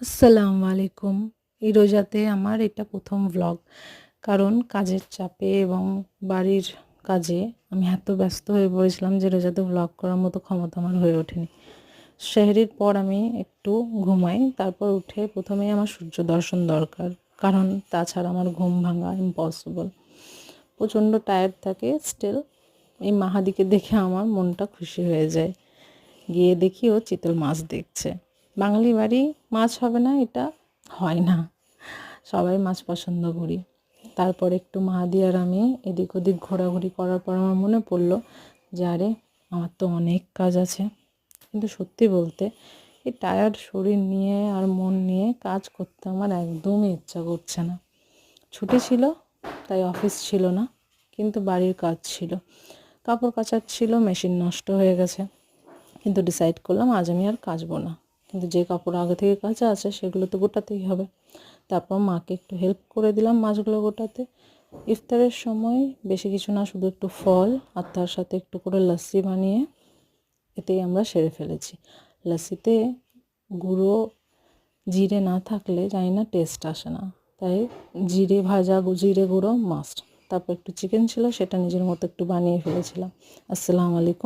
আসসালামু আলাইকুম। এই রোজাতে আমার এটা প্রথম ভ্লগ। কারণ কাজের চাপে এবং বাড়ির কাজে আমি এত ব্যস্ত হয়ে পড়েছিলাম যে রোজাতে ভ্লগ করার মতো ক্ষমতা আমার হয়ে ওঠেনি। সেহরির পর আমি একটু ঘুমাই, তারপর উঠে প্রথমেই আমার সূর্য দর্শন দরকার, কারণ তাছাড়া আমার ঘুম ভাঙা ইম্পসিবল। প্রচণ্ড টায়ার্ড থাকে, স্টিল এই মাহাদিকে দেখে আমার মনটা খুশি হয়ে যায়। গিয়ে দেখি ও চিতল মাছ দেখছে। বাঙালি বাড়ি মাছ হবে না এটা হয় না, সবাই মাছ পছন্দ করি। তারপর একটু মাহাদি আর আমি এদিক ওদিক ঘোরাঘুরি করার পর আমার মনে পড়লো যে আরে আমার তো অনেক কাজ আছে। কিন্তু সত্যি বলতে এই টায়ার্ড শরীর নিয়ে আর মন নিয়ে কাজ করতে আমার একদমই ইচ্ছা করছে না। ছুটি ছিল তাই অফিস ছিল না, কিন্তু বাড়ির কাজ ছিল, কাপড় কাচার ছিল, মেশিন নষ্ট হয়ে গেছে। কিন্তু ডিসাইড করলাম আজ আমি আর কাচবো না, কিন্তু যে কাপড় আগে থেকে কাচা আছে সেগুলো তো গোটাতেই হবে। তারপর মাকে একটু হেল্প করে দিলাম মাছগুলো গোটাতে। ইফতারের সময় বেশি কিছু না, শুধু একটু ফল আর তার সাথে একটু করে লস্যি বানিয়ে এতেই আমরা সেরে ফেলেছি। লস্যিতে গুঁড়ো জিরে না থাকলে জানি না টেস্ট আসে না, তাই জিরে ভাজা জিরে গুঁড়ো মাস্ট। তারপর একটু চিকেন ছিল, সেটা নিজের মতো একটু বানিয়ে ফেলেছিলাম। আসসালামু আলাইকুম।